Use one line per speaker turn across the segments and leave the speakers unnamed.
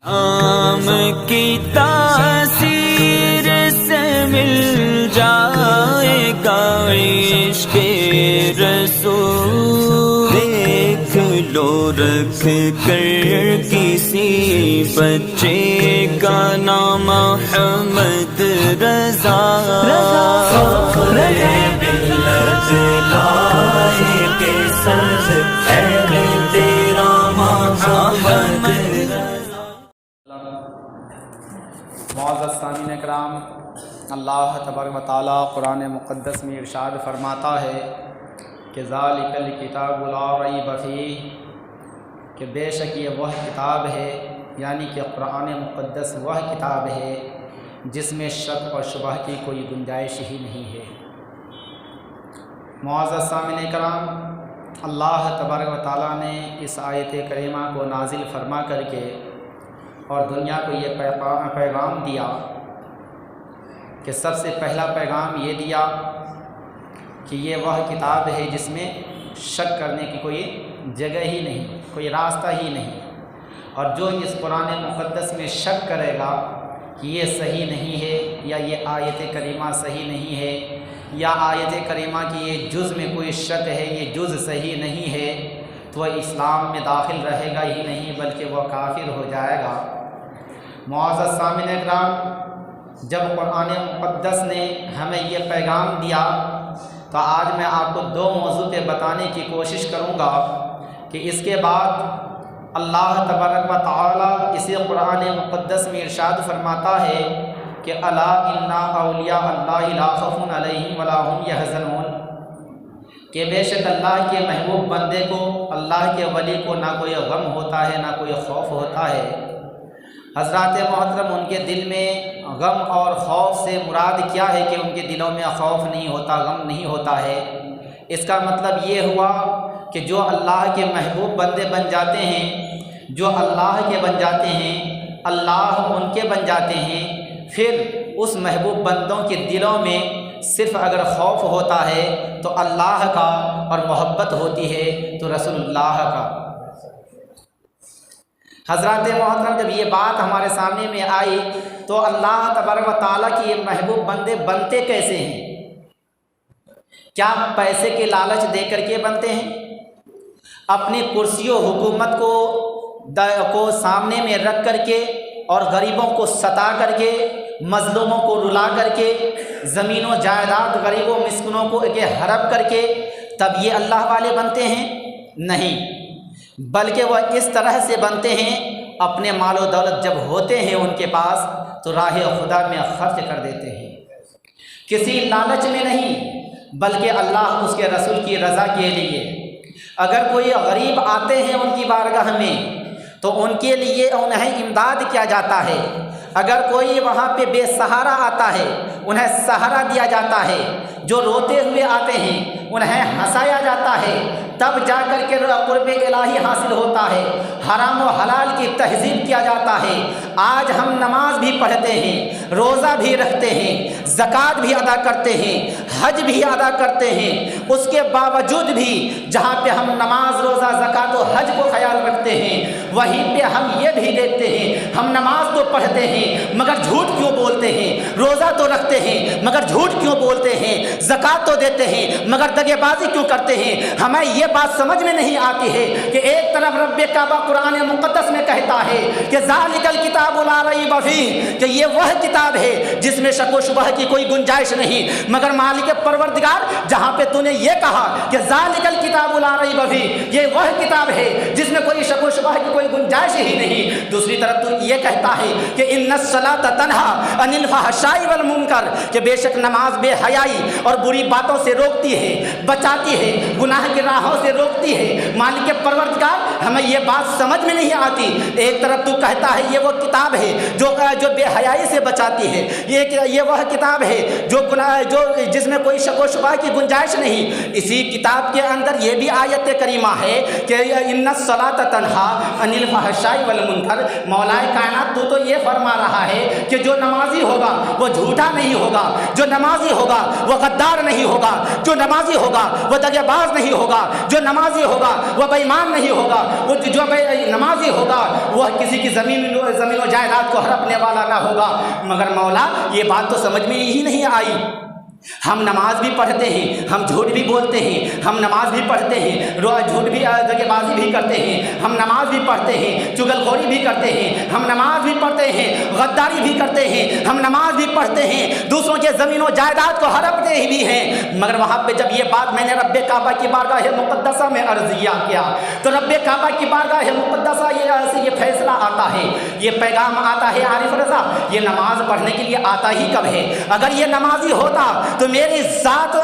آم کی تاثیر سے مل جائے گا عشق رسول، دیکھ لو رکھ کر کسی بچے کا نام محمد رضا، فخر ملت لائے کے سر ہے تیرا محمد رضا۔
معزز سامعین اکرام، اللہ تبارک و تعالیٰ قرآن مقدس میں ارشاد فرماتا ہے کہ ذالک الکتاب لا ریب فیہ، کہ بے شک یہ وہ کتاب ہے، یعنی کہ قرآن مقدس وہ کتاب ہے جس میں شک اور شبہ کی کوئی گنجائش ہی نہیں ہے۔ معزز سامعین اکرام، اللہ تبارک و تعالیٰ نے اس آیت کریمہ کو نازل فرما کر کے اور دنیا کو یہ پیغام دیا کہ سب سے پہلا پیغام یہ دیا کہ یہ وہ کتاب ہے جس میں شک کرنے کی کوئی جگہ ہی نہیں، کوئی راستہ ہی نہیں، اور جو اس قرآن مقدس میں شک کرے گا کہ یہ صحیح نہیں ہے یا یہ آیت کریمہ صحیح نہیں ہے یا آیت کریمہ کی یہ جز میں کوئی شک ہے، یہ جز صحیح نہیں ہے، تو وہ اسلام میں داخل رہے گا ہی نہیں بلکہ وہ کافر ہو جائے گا۔ معزز سامعین اکرام، جب قرآن مقدس نے ہمیں یہ پیغام دیا تو آج میں آپ کو دو موضوع پہ بتانے کی کوشش کروں گا کہ اس کے بعد اللہ تبارک و تعالیٰ اسی قرآن مقدس میں ارشاد فرماتا ہے کہ الا ان اولیاء اللہ لا خوف علیہم ولا هم یحزنون، کہ بے شک اللہ کے محبوب بندے کو، اللہ کے ولی کو نہ کوئی غم ہوتا ہے نہ کوئی خوف ہوتا ہے۔ حضرات محترم، ان کے دل میں غم اور خوف سے مراد کیا ہے کہ ان کے دلوں میں خوف نہیں ہوتا، غم نہیں ہوتا ہے؟ اس کا مطلب یہ ہوا کہ جو اللہ کے محبوب بندے بن جاتے ہیں، جو اللہ کے بن جاتے ہیں، اللہ ان کے بن جاتے ہیں، پھر اس محبوب بندوں کے دلوں میں صرف اگر خوف ہوتا ہے تو اللہ کا، اور محبت ہوتی ہے تو رسول اللہ کا۔ حضرات محترم، جب یہ بات ہمارے سامنے میں آئی تو اللہ تبارک و تعالیٰ کی یہ محبوب بندے بنتے کیسے ہیں؟ کیا پیسے کے لالچ دے کر کے بنتے ہیں؟ اپنی کرسی و حکومت کو سامنے میں رکھ کر کے اور غریبوں کو ستا کر کے، مظلوموں کو رلا کر کے، زمین و جائیداد غریبوں مسکینوں کو ہڑپ کر کے تب یہ اللہ والے بنتے ہیں؟ نہیں، بلکہ وہ اس طرح سے بنتے ہیں، اپنے مال و دولت جب ہوتے ہیں ان کے پاس تو راہ خدا میں خرچ کر دیتے ہیں، کسی لالچ میں نہیں بلکہ اللہ اس کے رسول کی رضا کے لیے۔ اگر کوئی غریب آتے ہیں ان کی بارگاہ میں تو ان کے لیے انہیں امداد کیا جاتا ہے، اگر کوئی وہاں پہ بے سہارا آتا ہے انہیں سہارا دیا جاتا ہے، جو روتے ہوئے آتے ہیں انہیں ہنسایا جاتا ہے، تب جا کر کے قرب الہی حاصل ہوتا ہے، حرام و حلال کی تہذیب کیا جاتا ہے۔ آج ہم نماز بھی پڑھتے ہیں، روزہ بھی رکھتے ہیں، زکوٰۃ بھی ادا کرتے ہیں، حج بھی ادا کرتے ہیں، اس کے باوجود بھی جہاں پہ ہم نماز، روزہ، زکوٰۃ و حج کو خیال رکھتے ہیں وہیں پہ ہم یہ بھی دیکھتے ہیں ہم نماز تو پڑھتے ہیں مگر جھوٹ کیوں بولتے ہیں، روزہ تو رکھتے ہیں مگر جھوٹ کیوں بولتے ہیں، زکوٰۃ تو دیتے ہیں مگر دغے بازی کیوں کرتے ہیں؟ ہمیں یہ بات سمجھ میں نہیں آتی ہے کہ ایک طرف رب کعبہ قرآن مقدس میں کہتا ہے کہ ذالک الکتاب لا ریب فیہ، کہ یہ وہ کتاب ہے جس میں شک و شبہ کی کوئی گنجائش نہیں، مگر مالک پروردگار جہاں پہ تو نے یہ کہا کہ ذالک الکتاب لا ریب فیہ، یہ وہ کتاب ہے جس میں کوئی شک و شبہ کی کوئی گنجائش ہی نہیں، دوسری طرف تو یہ کہتا ہے کہ ان الصلاۃ تنہی عن الفحشاء والمنکر، کہ بے شک نماز بے حیائی اور بری باتوں سے روکتی ہے، بچاتی ہے، گناہ کی راہوں سے روکتی ہے۔ مالک پروردگار ہمیں یہ بات سمجھ میں نہیں آتی، ایک طرف تو کہتا ہے یہ وہ کتاب ہے جو بے حیائی سے بچاتی ہے، یہ وہ کتاب ہے جو جس میں کوئی شک و شبہ کی گنجائش نہیں، اسی کتاب کے اندر یہ بھی آیت کریمہ ہے کہ ان الصلاۃ تنہی عن الفحشاء والمنکر، मौलाए कायनात तू तो ये फरमा रहा है कि जो नमाजी होगा वो झूठा नहीं होगा, जो नमाजी होगा वो गद्दार नहीं होगा, जो नमाजी होगा वो दगेबाज नहीं होगा, जो नमाजी होगा वो बेईमान नहीं होगा, वो जो नमाजी होगा वो किसी की ज़मीन व जायदाद को हड़पने वाला ना होगा। मगर मौला ये बात तो समझ में ही नहीं आई। हम नमाज भी पढ़ते हैं, हम झूठ भी बोलते हैं, हम नमाज भी पढ़ते हैं, झूठ भी दगेबाजी भी करते हैं, हम नमाज भी पढ़ते हैं, चुगलखोरी भी करते हैं, हम नमाज भी पढ़ते हैं, गद्दारी भी करते हैं, हम नमाज भी पढ़ते हैं, दूसरों के ज़मीन व जायदाद को हड़पते भी हैं। मगर वहाँ पे जब ये बात मैंने रब्बे काबा की बारगाह मुक़द्दसा में अर्ज़िया किया तो रब्बे काबा की बारगाह मुक़द्दसा ये फैसला आता है, ये पैगाम आता है, आरिफ रज़ा ये नमाज पढ़ने के लिए आता ही कब है? अगर ये नमाजी होता तो मेरी ज़ात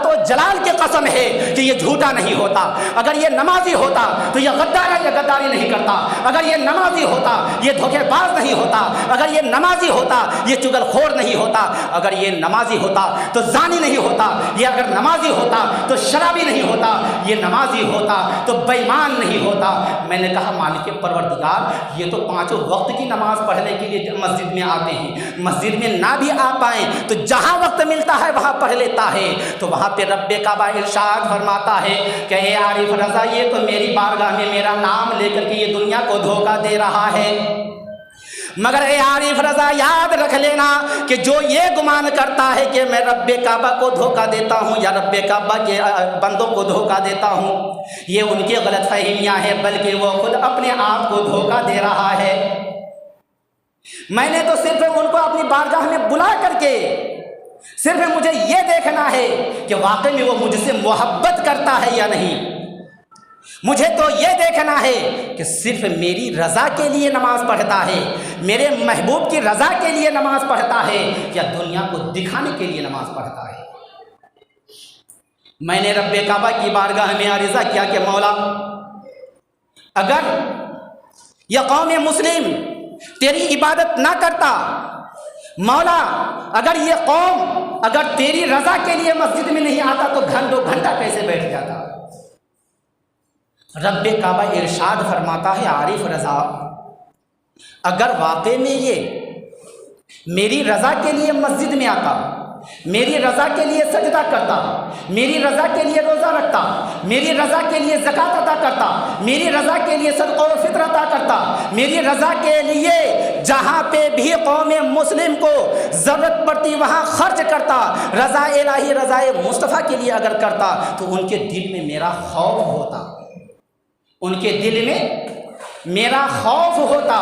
व जलाल की कसम है कि ये झूठा नहीं होता। अगर ये नमाजी होता तो ये गद्दारी नहीं करता, अगर ये नमाजी होता ये धोखेबाज नहीं होता, अगर ये नमाजी होता ये चुगलखोर नहीं होता, अगर ये नमाजी होता तो जानी नहीं होता, ये अगर नमाजी होता तो शराबी नहीं होता, ये नमाजी होता तो बेईमान नहीं होता। मैंने कहा मालिक परवरदिगार ये तो पाँचों वक्त की नमाज पढ़ने के लिए मस्जिद में आते हैं, मस्जिद में ना भी आ पाएँ तो जहाँ वक्त मिलता है वहाँ पढ़ लेता है। तो वहाँ पे रब्बे काबा इरशाद फरमाता है कि ए आरिफ रज़ा ये तो मेरी बारगाह में मेरा नाम लेकर के ये दुनिया को धोखा दे रहा है। मगर ए आरिफ रज़ा याद रख लेना कि जो ये गुमान करता है कि मैं रब्बे काबा को धोखा देता हूँ या रब्बे काबा के बंदों को धोखा देता हूँ, ये उनकी गलत फहमियाँ हैं, बल्कि वो खुद अपने आप को धोखा दे रहा है। मैंने तो सिर्फ उनको अपनी बारगाह में बुला करके सिर्फ मुझे ये देखना है कि वाकई में वो मुझसे मोहब्बत करता है या नहीं। मुझे तो ये देखना है कि सिर्फ मेरी रज़ा के लिए नमाज पढ़ता है, मेरे महबूब की रज़ा के लिए नमाज पढ़ता है या दुनिया को दिखाने के लिए नमाज पढ़ता है। मैंने रब्बे काबा की बारगाह में आरिज़ा किया कि मौला अगर यह कौम मुस्लिम तेरी इबादत ना करता, मौला अगर ये कौम अगर तेरी रज़ा के लिए मस्जिद में नहीं आता तो घंटों घंटा कैसे बैठ जाता। रब्बे काबा इरशाद फरमाता है आरिफ रज़ा अगर वाकई में ये मेरी रज़ा के लिए मस्जिद में आता, मेरी रज़ा के लिए सजदा करता, मेरी रज़ा के लिए रोज़ा रखता, मेरी रज़ा के लिए ज़कात अता करता, मेरी रज़ा के लिए सदक़ा व फित्र अता करता, मेरी रज़ा के लिए जहाँ पे भी कौम मुस्लिम को ज़रूरत पड़ती वहाँ खर्च करता, रज़ा इलाही रज़ा मुस्तफ़ा के लिए अगर करता तो उनके दिल में मेरा खौफ होता, उनके दिल में मेरा खौफ होता,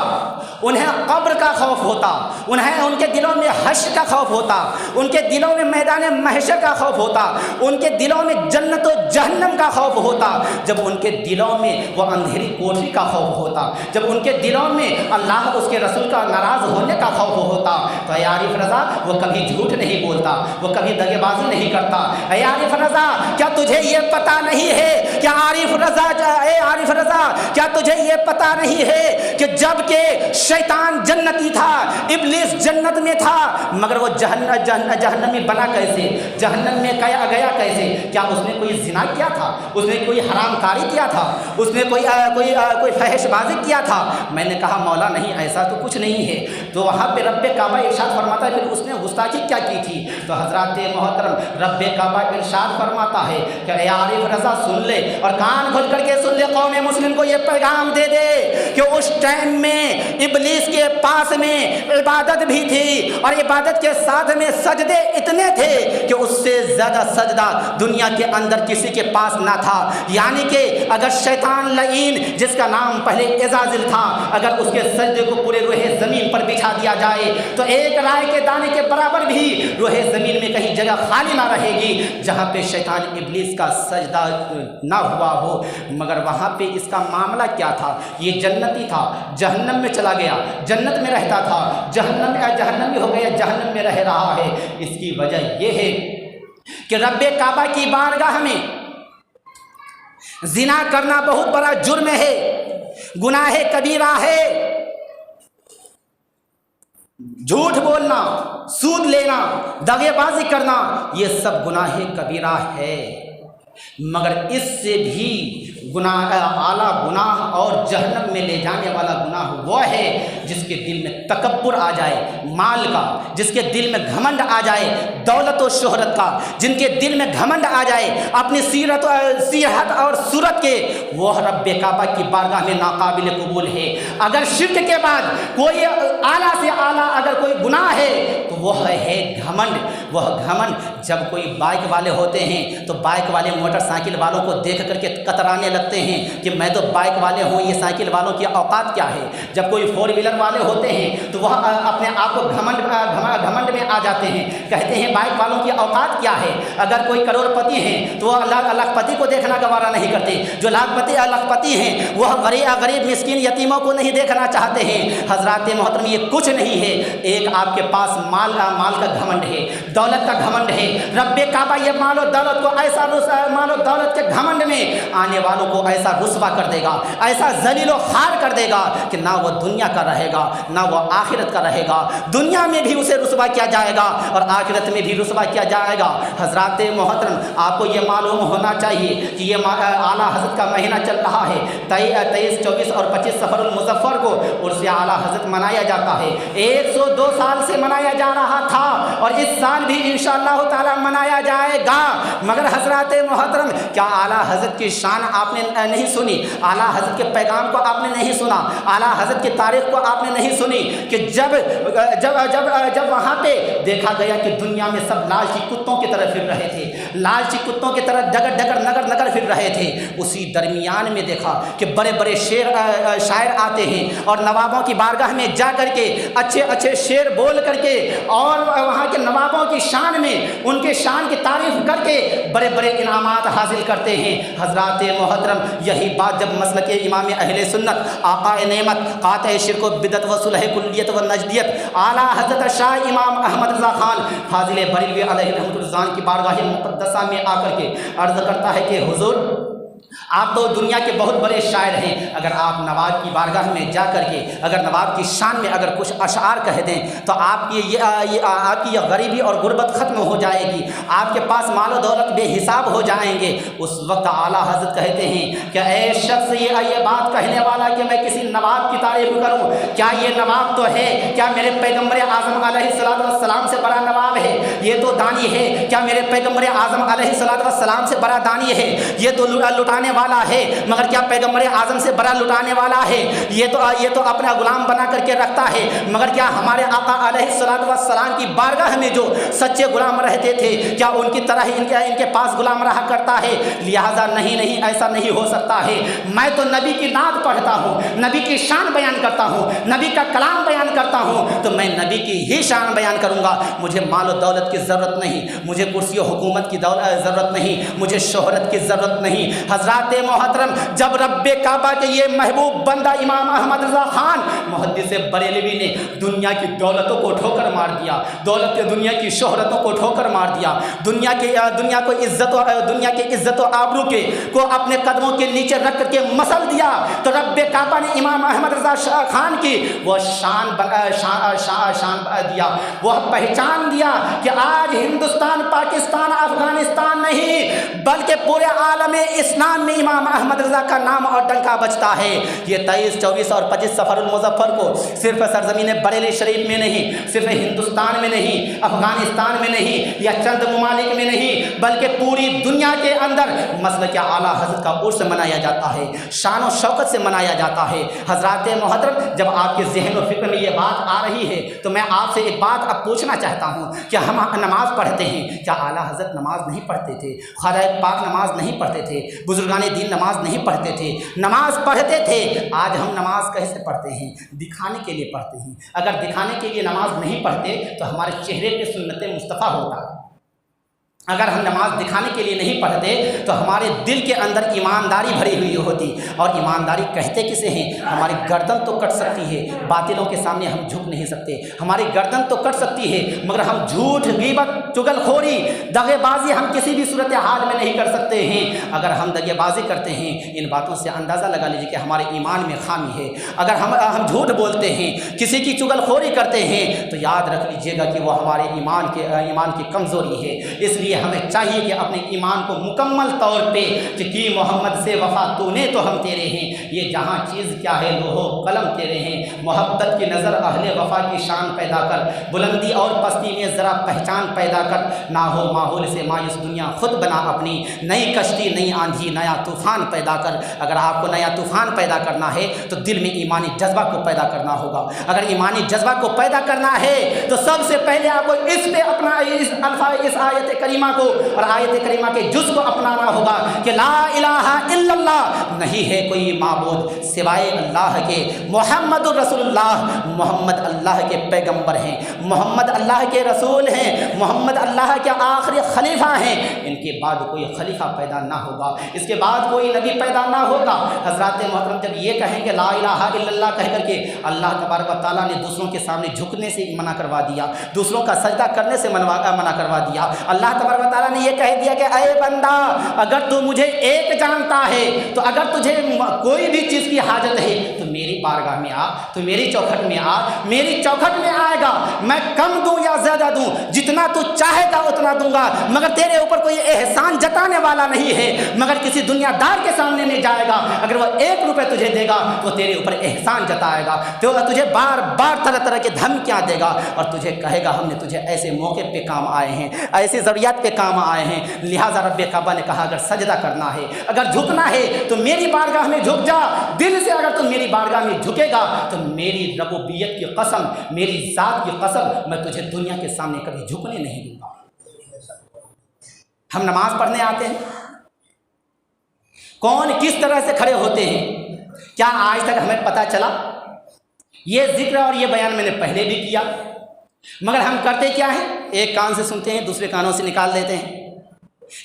उन्हें कब्र का खौफ होता, उनके दिलों में हश्र का खौफ होता, उनके दिलों में मैदान महशर का खौफ होता, उनके दिलों में जन्नत और जहन्नम का खौफ होता। जब उनके दिलों में वो अंधेरी कोठरी का खौफ होता, जब उनके दिलों में अल्लाह उसके रसूल का नाराज़ होने का खौफ होता तो ए आरिफ रज़ा वो कभी झूठ नहीं बोलता, वो कभी दगेबाजी नहीं करता। ए आरिफ रज़ा क्या तुझे ये पता नहीं है कि आरिफ रज़ा क्या तुझे ये पता नहीं है कि जब के शैतान जन्नती था, इब्लिस जन्नत में था, मगर वो जहन्नम में बना कैसे, जहन्नम में गया कैसे? क्या उसने कोई जिना किया था, उसने कोई हरामकारी किया था, उसने कोई फहशबाजी किया था? मैंने कहा मौला नहीं ऐसा तो कुछ नहीं है। तो वहाँ पे रब्बे काबा इरशाद फरमाता है फिर उसने गुस्ताखी क्या की थी? तो हज़रात मोहतरम रब्बे काबा इरशाद फरमाता है कि ए आरिफ रज़ा सुन ले और कान खोल करके सुन ले, कौम मुस्लिम को ये पैगाम दे दे कि उस टाइम में इब्लीस के पास में इबादत भी थी और इबादत के साथ में सजदे इतने थे कि उससे ज़्यादा सजदा दुनिया के अंदर किसी के पास ना था। यानी कि अगर शैतान लईन जिसका नाम पहले इज़ाजिल था, अगर उसके सजदे को पूरे रोहे ज़मीन पर बिछा दिया जाए तो एक राय के दाने के बराबर भी रोहे ज़मीन में कहीं जगह खाली ना रहेगी जहाँ पे शैतान इब्लीस का सजदा ना हुआ हो। मगर वहाँ पे इसका मामला क्या था? ये जन्नती था, जहन्नम में चला गया, जन्नत में रहता था, जहन्नमी हो गया, जहन्नम में रह रहा है। इसकी वजह यह है कि रब्बे काबा की बारगाह में जिना करना बहुत बड़ा जुर्म है, गुनाह कबीरा है। झूठ बोलना, सूद लेना, दगेबाजी करना, ये सब गुनाह कबीरा है। मगर इससे भी गुनाह आला गुनाह और जहन्नम में ले जाने वाला गुनाह वो है जिसके दिल में तकब्बुर आ जाए माल का, जिसके दिल में घमंड आ जाए दौलत और शोहरत का, जिनके दिल में घमंड आ जाए अपनी सीरत और सूरत के, वो रब्बे काबा की बारगाह में नाकाबिल कबूल है। अगर शिर्क के बाद कोई आला से आला अगर कोई गुनाह है तो वह है घमंड। वह घमंड जब कोई बाइक वाले होते हैं तो बाइक वाले मोटरसाइकिल वालों को देख करके कतराने लगते हैं कि मैं तो बाइक वाले हूँ, ये साइकिल वालों की औकात क्या है। जब कोई फोर व्हीलर वाले होते हैं तो वह अपने आप को घमंड में आ जाते हैं, कहते हैं बाइक वालों की औकात क्या है। अगर कोई करोड़पति हैं तो वह लाखपति को देखना गवारा नहीं करते, जो लाखपति हैं वह गरीब मिस्किन यतीमों को नहीं देखना चाहते हैं। हजरात मोहतरम ये कुछ नहीं है, एक आपके पास माल का घमंड है, दौलत का घमंड है। रब्बे काबा ये मालो दौलत को ऐसा मालो दौलत के घमंड में आने वालों को ऐसा रुस्वा कर देगा, ऐसा जलीलो खार कर देगा कि ना वो दुनिया का रहेगा ना वो आखिरत का रहेगा। दुनिया में भी उसे रुस्वा किया जाएगा और आखिरत में भी रुस्वा किया जाएगा। हजरात मोहतरम आपको ये मालूम होना चाहिए कि ये आला हज़रत का महीना चल रहा है। 23, 24 और 25 सफ़रुल मुज़फ़्फ़र को उर्स आला हज़रत मनाया जाता है। 102 साल से मनाया जा रहा था और इस साल भी इंशाअल्लाह ताला मनाया जाएगा। मगर हजरात मोहतरम क्या आला हज़रत की शान आपने नहीं सुनी? आला हज़रत के पैगाम को आपने नहीं सुना? आला हज़रत की तारीख़ को आपने नहीं सुनी कि जब जब जब जब वहाँ पे देखा गया कि दुनिया में सब लालची कुत्तों की तरह फिर रहे थे, लालची कुत्तों की तरह डगर नगर फिर रहे थे, उसी दरमियान में देखा कि बड़े बड़े शायर आते हैं और नवाबों की बारगाह में जा करके अच्छे शेर बोल करके और वहाँ के नवाबों की शान में उनके शान की तारीफ़ करके बड़े बड़े इनामात हासिल करते हैं। हजरात मोहतरम यही बात जब मसलक इमाम अहले सुन्नत आक़ाए नेमत क़ाते शिर्क व बिदअत व सुलह कुल्लियत व नजदियत आला हज़रत शाह इमाम अहमद रज़ा खान फाजिल बरेलवी अलैहि रहमतुल्लाह की बारगाह मुक़द्दसा में आकर के अर्ज़ करता है कि हुज़ूर आप तो दुनिया के बहुत बड़े शायर हैं, अगर आप नवाब की बारगाह में जा कर के अगर नवाब की शान में अगर कुछ अशआर कह दें तो आपकी आपकी ये गरीबी और गुर्बत ख़त्म हो जाएगी, आपके पास माल और दौलत बेहिसाब हो जाएंगे। उस वक्त आला हज़रत कहते हैं कि ऐ शख्स ये बात कहने वाला कि मैं किसी नवाब की तारीफ़ करूं, क्या ये नवाब तो है? क्या मेरे पैगम्बर आज़म अलैहिस्सलातु वस्सलाम से बड़ा नवाब है? ये तो दानी है। क्या मेरे पैगम्बर आज़म अलैहिस्सलातु वस्सलाम से बड़ा दानी है? ये तो लुटाने वाला है। मगर क्या पैगम्बर आज़म से बड़ा लुटाने वाला है? ये तो अपना गुलाम बना करके रखता है। मगर क्या हमारे आका अलैहिस्सलातु वस्सलाम की बारगाह में जो सच्चे गुलाम रहते थे क्या उनकी तरह ही इनके पास गुलाम रहा करता है? लिहाजा नहीं ऐसा नहीं हो सकता है। मैं तो नबी की नात पढ़ता हूँ, नबी की शान बयान करता हूँ, नबी का कलाम बयान करता हूँ, तो मैं नबी की ही शान बयान करूँगा। मुझे माल और दौलत की ज़रूरत नहीं, मुझे कुर्सी और हुकूमत की ज़रूरत नहीं, मुझे शोहरत की ज़रूरत नहीं। हजरात मोहतरम जब रब्बे काबा के ये महबूब बंदा इमाम अहमद रज़ा खान मुहद्दिस बरेलवी ने दुनिया की दौलतों को ठोकर मार दिया, दुनिया की शोहरतों को ठोकर मार दिया, दुनिया के इज्जत और आबरू को अपने कदमों के नीचे रख करके मसल दिया, तो रब्बे काबा ने इमाम अहमद रज़ा खान की वो शान दिया, वह पहचान दिया कि आज हिंदुस्तान पाकिस्तान अफगानिस्तान नहीं बल्कि पूरे आलम इस्लाम में इमाम अहमद रज़ा का नाम और डंका बजता है। ये 23, 24 और 25 सफ़रुल मुज़फ़्फ़र को सिर्फ सरज़मीन बरेली शरीफ में नहीं, सिर्फ हिंदुस्तान में नहीं, अफगानिस्तान में नहीं या चंद ममालिक में नहीं बल्कि पूरी दुनिया के अंदर मसलक आला हज़रत का उर्स मनाया जाता है, शान और शौकत से मनाया जाता है। हज़रात मोहतरम जब आपके ज़हन और फ़िक्र में ये बात आ रही है तो मैं आपसे एक बात अब पूछना चाहता हूँ कि हम नमाज़ पढ़ते हैं, क्या आला हज़रत नमाज नहीं पढ़ते थे? ख़ुदा पाक नमाज नहीं पढ़ते थे? बुजुर्गाने दीन नमाज नहीं पढ़ते थे? नमाज पढ़ते थे। आज हम नमाज कैसे पढ़ते हैं? दिखाने के लिए पढ़ते हैं। अगर दिखाने के लिए नमाज नहीं पढ़ते तो हमारे चेहरे पे सुन्नत मुस्तफ़ा होता। अगर हम नमाज दिखाने के लिए नहीं पढ़ते तो हमारे दिल के अंदर ईमानदारी भरी हुई होती, और ईमानदारी कहते किसे हैं? हमारी गर्दन तो कट सकती है, बातिलों के सामने हम झुक नहीं सकते। हमारी गर्दन तो कट सकती है मगर हम झूठ, गीबत, चुगलखोरी, दगेबाजी हम किसी भी सूरत हाल में नहीं कर सकते हैं। अगर हम दगेबाजी करते हैं इन बातों से अंदाज़ा लगा लीजिए कि हमारे ईमान में खामी है। अगर हम झूठ बोलते हैं, किसी की चुगलखोरी करते हैं तो याद रख लीजिएगा कि वो हमारे ईमान की कमज़ोरी है। इसलिए हमें चाहिए कि अपने ईमान को मुकम्मल तौर पे कि मोहम्मद से वफ़ा तूने तो हम तेरे हैं, ये जहाँ चीज़ क्या है लोहो कलम तेरे हैं। मोहब्बत की नज़र अहले वफ़ा की शान पैदा कर, बुलंदी और पस्ती में ज़रा पहचान पैदा कर, ना हो माहौल से मायूस दुनिया खुद बना अपनी, नई कश्ती नई आंधी नया तूफ़ान पैदा कर। अगर आपको नया तूफ़ान पैदा करना है तो दिल में ईमानी जज्बा को पैदा करना होगा। अगर ईमानी जज्बा को पैदा करना है तो सबसे पहले आपको इस पे अपना इस आयत करीमा को और आयत करीमा के जुज़ को अपनाना होगा कि ला इलाहा इल्लल्लाह, नहीं है कोई माबूद सिवाय अल्लाह के, मोहम्मदुर रसूलुल्लाह, मोहम्मद अल्लाह के पैगंबर हैं, मोहम्मद अल्लाह के रसूल हैं, मोहम्मद अल्लाह के आखिरी खलीफा हैं। इनके बाद कोई खलीफा पैदा ना होगा, इसके बाद कोई नबी पैदा ना होगा। हज़रात मोहतरम जब ये कहेंगे ला इलाहा इल्लल्लाह कह करके, अल्लाह तबारक व तआला ने दूसरों के सामने झुकने से मना करवा दिया, दूसरों का सजदा करने से मना करवा दिया। अल्लाह तबारक व तआला ने ये कह दिया कि अरे बंदा, अगर तू मुझे एक जानता है तो अगर तुझे कोई भी चीज़ की हाजत है तो मेरी बारगाह में आ, तो मेरी चौखट में आ, मेरी चौखट में आएगा। मैं कम दूं या ज़्यादा दूं, जितना तू चाहेगा उतना दूंगा, मगर तेरे ऊपर कोई एहसान जताने वाला नहीं है। मगर किसी दुनियादार के सामने नहीं जाएगा, अगर वह 1 रुपये तुझे देगा तो तेरे ऊपर एहसान जताएगा, तो तुझे बार बार तरह तरह के धमकियाँ देगा और तुझे कहेगा हमने तुझे ऐसे मौके पे काम आए हैं, ऐसी ज़रूरियात पे काम आए हैं। लिहाजा रब्बे काबा ने कहा अगर सजदा करना है, अगर झुकना है तो मेरी बारगाह में झुक जा। दिल से अगर तुम मेरी बारगाह में झुकेगा तो मेरी रबूबियत की कसम, मेरी ज़ात की कसम, मैं तुझे दुनिया के सामने कभी झुकने नहीं दूंगा। हम नमाज पढ़ने आते हैं, कौन किस तरह से खड़े होते हैं, क्या आज तक हमें पता चला? ये जिक्र और ये बयान मैंने पहले भी किया, मगर हम करते क्या हैं? एक कान से सुनते हैं, दूसरे कानों से निकाल देते हैं।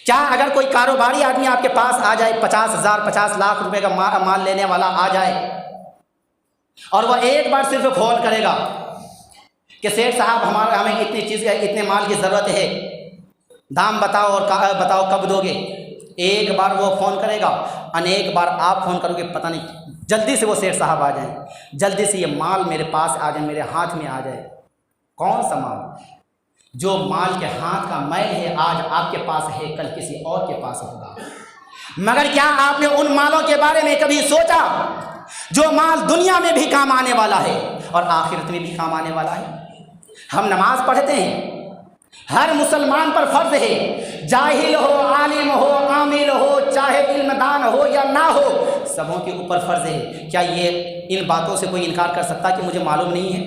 क्या अगर कोई कारोबारी आदमी आपके पास आ जाए, 50,000 50 लाख रुपए का माल लेने वाला आ जाए और वह एक बार सिर्फ फोन करेगा कि सेठ साहब हमें इतनी चीज़ इतने माल की ज़रूरत है, दाम बताओ और बताओ कब दोगे। एक बार वो फ़ोन करेगा, अनेक बार आप फ़ोन करोगे, पता नहीं जल्दी से वो सेठ साहब आ जाएं, जल्दी से ये माल मेरे पास आ जाए, मेरे हाथ में आ जाए। कौन सा माल? जो माल के हाथ का मैल है आज आपके पास है, कल किसी और के पास होगा। मगर क्या आपने उन मालों के बारे में कभी सोचा जो माल दुनिया में भी काम आने वाला है और आखिरत में भी काम आने वाला है? हम नमाज पढ़ते हैं, हर मुसलमान पर फ़र्ज़ है, जाहिल हो, आलिम हो, आमिल हो, चाहे इल्मदान हो या ना हो, सबों के ऊपर फ़र्ज़ है। क्या ये इन बातों से कोई इनकार कर सकता कि मुझे मालूम नहीं है?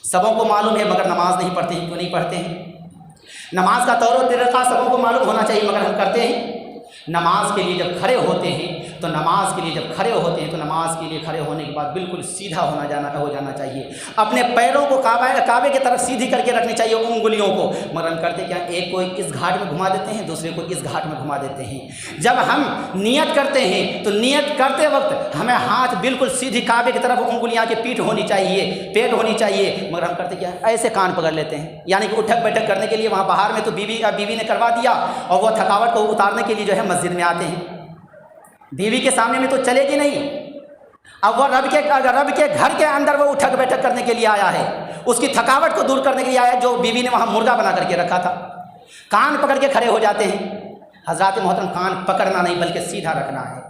सबों को मालूम है, मगर नमाज नहीं पढ़ते हैं। क्यों नहीं पढ़ते हैं? नमाज का तौर तरीक़ा सबों को मालूम होना चाहिए, मगर हम करते हैं। नमाज के लिए जब खड़े होते हैं तो नमाज के लिए खड़े होने के बाद बिल्कुल सीधा हो जाना चाहिए। अपने पैरों को काबे की तरफ सीधी करके रखनी चाहिए, उंगलियों को। मगर हम करते क्या? एक को इस घाट में घुमा देते हैं, दूसरे को इस घाट में घुमा देते हैं। जब हम नियत करते हैं तो नियत करते वक्त हमें हाथ बिल्कुल सीधी काबे की तरफ, उंगलियाँ की पीठ होनी चाहिए, पेट होनी चाहिए। मगर हम करते क्या? ऐसे कान पकड़ लेते हैं, यानी कि उठक बैठक करने के लिए वहाँ बाहर में तो बीवी ने करवा दिया और वह थकावट को उतारने के लिए जो है मस्जिद में आते हैं। बीवी के सामने में तो चलेगी नहीं। अब वह रब के घर के अंदर वो उठक बैठक करने के लिए आया है, उसकी थकावट को दूर करने के लिए आया है, जो बीवी ने वहाँ मुर्गा बना करके रखा था। कान पकड़ के खड़े हो जाते हैं। हज़रात मोहतरम, कान पकड़ना नहीं बल्कि सीधा रखना है।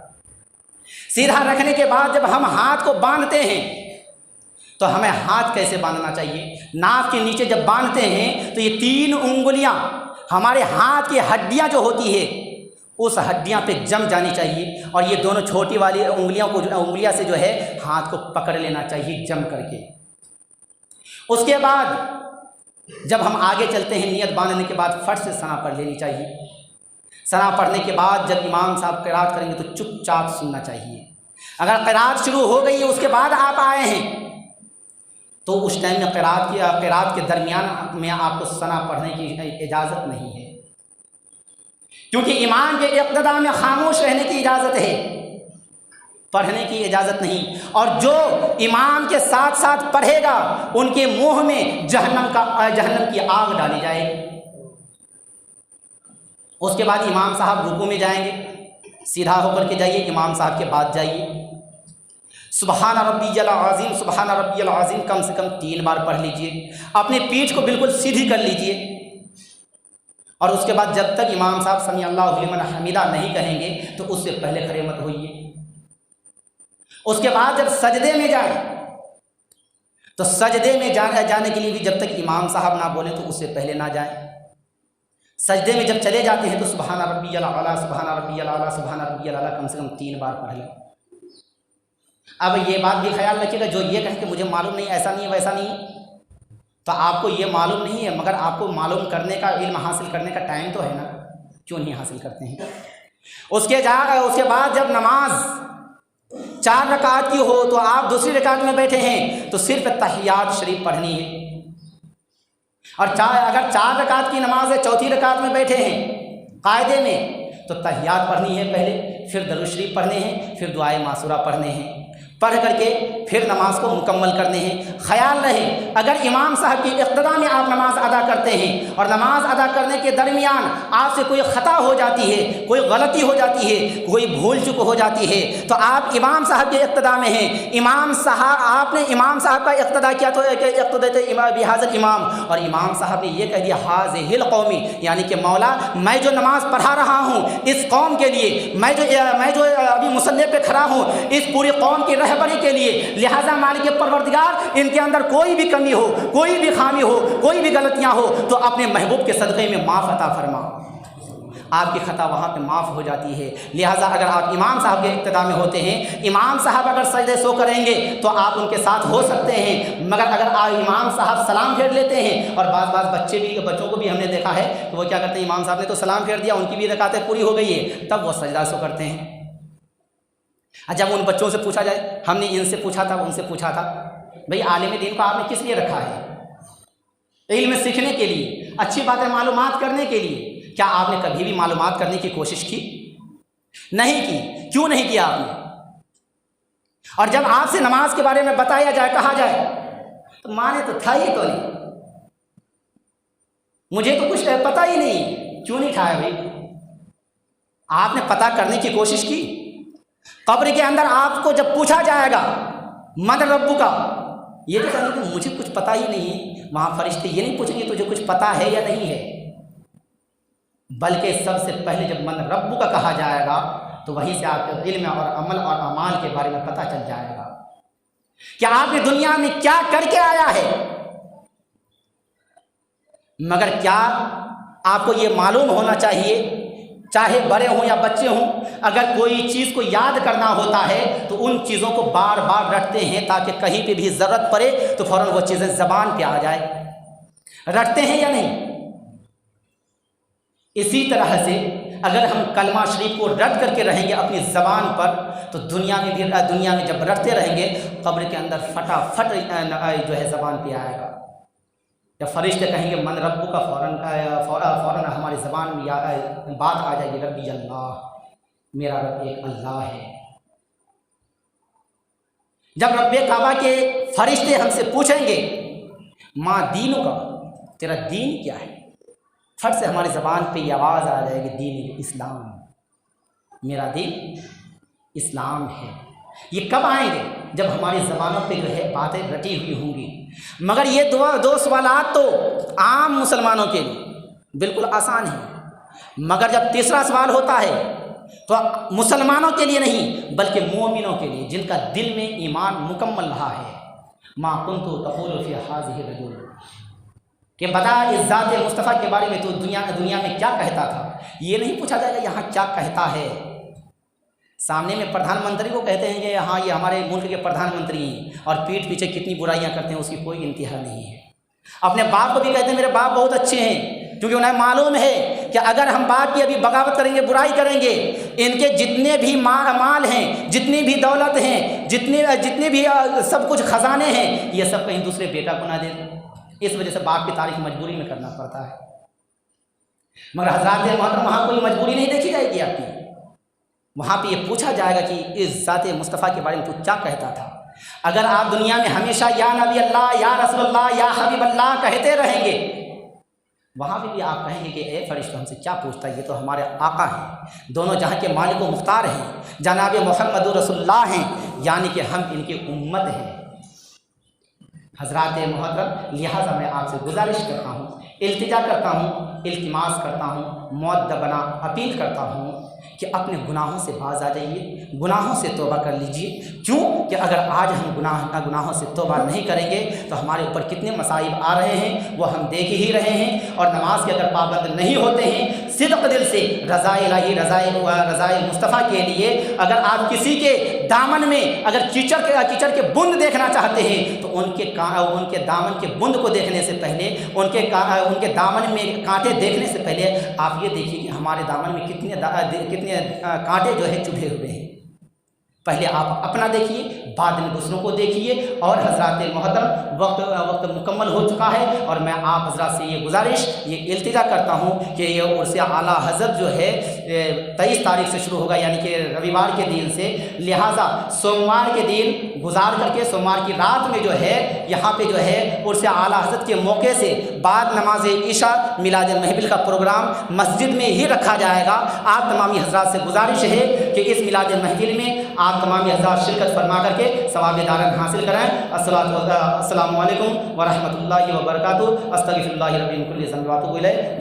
सीधा रखने के बाद जब हम हाथ को बांधते हैं तो हमें हाथ कैसे बांधना चाहिए? नाक के नीचे जब बांधते हैं तो ये 3 उंगलियां हमारे हाथ की हड्डियां जो होती है उस हड्डियां पे जम जानी चाहिए और ये दोनों छोटी वाली उंगलियां से जो है हाथ को पकड़ लेना चाहिए जम करके। उसके बाद जब हम आगे चलते हैं, नियत बांधने के बाद फट से सना पढ़ लेनी चाहिए। सना पढ़ने के बाद जब इमाम साहब क़िरात करेंगे तो चुपचाप सुनना चाहिए। अगर क़िरात शुरू हो गई है उसके बाद आप आए हैं तो उस टाइम में क़िरात के दरमियान में आपको सना पढ़ने की इजाज़त नहीं है, क्योंकि इमाम के इक़्तिदा में खामोश रहने की इजाज़त है, पढ़ने की इजाज़त नहीं। और जो इमाम के साथ साथ पढ़ेगा उनके मुंह में जहन्नम की आग डाली जाएगी। उसके बाद इमाम साहब रुकू में जाएंगे, सीधा होकर के जाइए, इमाम साहब के बाद जाइए। सुबहान रब्बियल आज़ीम, सुबहान रब्बियल आज़ीम कम से कम 3 बार पढ़ लीजिए। अपनी पीठ को बिल्कुल सीधी कर लीजिए اور اس کے بعد جب تک امام صاحب سمیع اللہ لمن حمیدہ نہیں کہیں گے تو اس سے پہلے کھڑے مت ہوئیے۔ اس کے بعد جب سجدے میں جائیں تو سجدے میں جانے کے لیے بھی جب تک امام صاحب نہ بولیں تو اس سے پہلے نہ جائیں۔ سجدے میں جب چلے جاتے ہیں تو سبحان ربی الاعلیٰ سبحان ربی الاعلیٰ سبحان ربی الاعلیٰ کم سے کم 3 بار پڑھ لیں۔ اب یہ بات بھی خیال رکھیے گا، جو یہ کہیں کہ مجھے معلوم نہیں، ایسا نہیں ہے ویسا نہیں ہے، تو آپ کو یہ معلوم نہیں ہے، مگر آپ کو معلوم کرنے کا، علم حاصل کرنے کا ٹائم تو ہے نا، کیوں نہیں حاصل کرتے ہیں؟ اس کے بعد جب نماز 4 رکعت کی ہو تو آپ دوسری رکعت میں بیٹھے ہیں تو صرف تحیات شریف پڑھنی ہے، اور اگر 4 رکعت کی نماز ہے، چوتھی رکعت میں بیٹھے ہیں قاعدے میں، تو تحیات پڑھنی ہے پہلے، پھر درود شریف پڑھنے ہیں، پھر دعائے معصورہ پڑھنے ہیں، پڑھ کر کے پھر نماز کو مکمل کرنے ہیں۔ خیال رہے اگر امام صاحب کی اقتداء میں آپ نماز ادا کرتے ہیں اور نماز ادا کرنے کے درمیان آپ سے کوئی خطا ہو جاتی ہے، کوئی غلطی ہو جاتی ہے، کوئی بھول چک ہو جاتی ہے، تو آپ امام صاحب کی اقتداء میں ہیں، آپ نے امام صاحب کا اقتداء کیا تو بحاظر امام، اور امام صاحب نے یہ کہہ دیا حاذہ القومی، یعنی کہ مولا میں جو نماز پڑھا رہا ہوں اس قوم کے لیے، میں جو ابھی مصلی پہ کھڑا ہوں اس پوری قوم کی رہبری کے لیے، لہذا مالک پروردگار ان کے اندر کوئی بھی کمی ہو، کوئی بھی خامی ہو، کوئی بھی غلطیاں ہو تو اپنے محبوب کے صدقے میں معاف عطا فرما۔ آپ کی خطا وہاں پہ معاف ہو جاتی ہے۔ لہٰذا اگر آپ امام صاحب کے اقتداء میں ہوتے ہیں، امام صاحب اگر سجدے سو کریں گے تو آپ ان کے ساتھ ہو سکتے ہیں، مگر اگر آپ امام صاحب سلام پھیر لیتے ہیں، اور بعض بچوں کو بھی ہم نے دیکھا ہے کہ وہ کیا کرتے ہیں، امام صاحب نے تو سلام پھیر دیا، ان کی بھی رکعتیں پوری ہو گئی ہے، تب وہ سجدہ سو کرتے ہیں۔ جب ان بچوں سے پوچھا جائے، ہم نے ان سے پوچھا تھا، ان سے پوچھا تھا، بھئی عالم دین کو آپ نے کس لیے رکھا ہے؟ علم سیکھنے کے لیے، اچھی باتیں معلومات کرنے کے لیے۔ کیا آپ نے کبھی بھی معلومات کرنے کی کوشش کی؟ نہیں کی۔ کیوں نہیں کیا آپ نے؟ اور جب آپ سے نماز کے بارے میں بتایا جائے، کہا جائے تو مانے تو تھا ہی تو نہیں، مجھے تو کچھ پتہ ہی نہیں، کیوں نہیں ٹھایا بھائی؟ آپ نے پتہ کرنے کی کوشش کی؟ قبر کے اندر آپ کو جب پوچھا جائے گا من ربو کا، یہ تو کہیں کہ مجھے کچھ پتہ ہی نہیں ہے، وہاں فرشتے یہ نہیں پوچھیں گے تجھے کچھ پتہ ہے یا نہیں ہے، بلکہ سب سے پہلے جب من ربو کا کہا جائے گا تو وہیں سے آپ کے علم اور عمل اور اعمال کے بارے میں پتہ چل جائے گا کہ آپ نے دنیا میں کیا کر کے آیا ہے۔ مگر کیا آپ کو یہ معلوم ہونا چاہیے، چاہے بڑے ہوں یا بچے ہوں، اگر کوئی چیز کو یاد کرنا ہوتا ہے تو ان چیزوں کو بار بار رٹتے ہیں تاکہ کہیں پہ بھی ضرورت پڑے تو فوراً وہ چیزیں زبان پہ آ جائے۔ رٹتے ہیں یا نہیں؟ اسی طرح سے اگر ہم کلمہ شریف کو رٹ کر کے رہیں گے اپنی زبان پر تو دنیا میں جب رٹتے رہیں گے قبر کے اندر فٹافٹ جو ہے زبان پہ آئے گا، یا فرشتے کہیں گے من ربو کا، فوراً ہماری زبان میں بات آ جائے گی ربی اللہ، میرا رب ایک اللہ ہے۔ جب رب کعبہ کے فرشتے ہم سے پوچھیں گے ماں دینوں کا، تیرا دین کیا ہے، فٹ سے ہماری زبان پہ یہ آواز آ جائے گی دین اسلام، میرا دین اسلام ہے۔ یہ کب آئیں گے؟ جب ہماری زبانوں پہ جو ہے باتیں رٹی ہوئی ہوں گی۔ مگر یہ دو سوالات تو عام مسلمانوں کے لیے بالکل آسان ہیں، مگر جب تیسرا سوال ہوتا ہے تو مسلمانوں کے لیے نہیں بلکہ مومنوں کے لیے، جن کا دل میں ایمان مکمل رہا ہے، ما کنت تقول فی ھذہ الرجل، کہ بتا اس ذات مصطفیٰ کے بارے میں تو دنیا میں کیا کہتا تھا۔ یہ نہیں پوچھا جائے گا یہاں کیا کہتا ہے۔ سامنے میں پردھان منتری کو کہتے ہیں کہ ہاں یہ ہمارے ملک کے پردھان منتری ہیں، اور پیٹھ پیچھے کتنی برائیاں کرتے ہیں اس کی کوئی انتہا نہیں ہے۔ اپنے باپ کو بھی کہتے ہیں میرے باپ بہت اچھے ہیں، کیونکہ انہیں معلوم ہے کہ اگر ہم باپ کی ابھی بغاوت کریں گے، برائی کریں گے، ان کے جتنے بھی مال ہیں، جتنی بھی دولت ہیں، جتنے بھی سب کچھ خزانے ہیں، یہ سب کہیں دوسرے بیٹا کو نہ دے دیں۔ اس وجہ سے باپ کی تعریف مجبوری میں کرنا پڑتا ہے۔ مگر حضرات محترم وہاں کوئی مجبوری نہیں دیکھی جائے گی آپ کی، وہاں پہ یہ پوچھا جائے گا کہ اس ذات مصطفیٰ کے بارے میں تو کیا کہتا تھا۔ اگر آپ دنیا میں ہمیشہ یا نبی اللہ، یا رسول اللہ، یا حبیب اللہ کہتے رہیں گے، وہاں پہ بھی آپ کہیں گے کہ اے فرشتوں ہم سے کیا پوچھتا ہے، یہ تو ہمارے آقا ہیں، دونوں جہاں کے مالک و مختار ہیں، جناب محمد رسول اللہ ہیں، یعنی کہ ہم ان کی امت ہیں۔ حضرات محترم، لہٰذا میں آپ سے گزارش کرتا ہوں، التجا کرتا ہوں इल्तिमास करता हूँ, मुअद्दबना अपील करता हूँ कि अपने गुनाहों से बाज आ जाइए, गुनाहों से तौबा कर लीजिए। क्यों कि अगर आज हम गुनाहों से तौबा नहीं करेंगे तो हमारे ऊपर कितने मसाइब आ रहे हैं वो हम देख ही रहे हैं। और नमाज के अगर पाबंद नहीं होते हैं, सिद्क़ दिल से रज़ाए इलाही रज़ाए मुस्तफ़ा के लिए अगर आप किसी के दामन में अगर कीचड़ के बूंद देखना चाहते हैं तो उनके दामन के बूंद को देखने से पहले, उनके दामन में कांटे देखने से पहले आप ये देखिए कि हमारे दामन में कितने कांटे जो है चुभे हुए हैं। पहले आप अपना देखिए, बाद में दूसरों को देखिए। और हज़रात मोहतरम, वक्त मुकम्मल हो चुका है और मैं आप हज़रात से ये गुजारिश, ये इल्तिजा करता हूँ कि ये उर्स आला हज़रत जो है 23 तारीख से शुरू होगा, यानी कि रविवार के दिन से, लिहाजा सोमवार के दिन गुजार करके सोमवार की रात में जो है यहाँ पे जो है उर्स आला हज़रत के मौके से बाद नमाज इशा मिलाद महफिल का प्रोग्राम मस्जिद में ही रखा जाएगा। आप तमामी हज़रात से गुजारिश है कि इस मिलाद महफिल में आप तमामी हज़रात शिरकत फरमा करके सवाब दारन हासिल करें। अस्सलामु अलैकुम व रहमतुल्लाहि व बरकातुहू। अस्तगफिरुल्लाह रब्बी मिन कुल्ली ज़ंबि व अतूबु इलैह।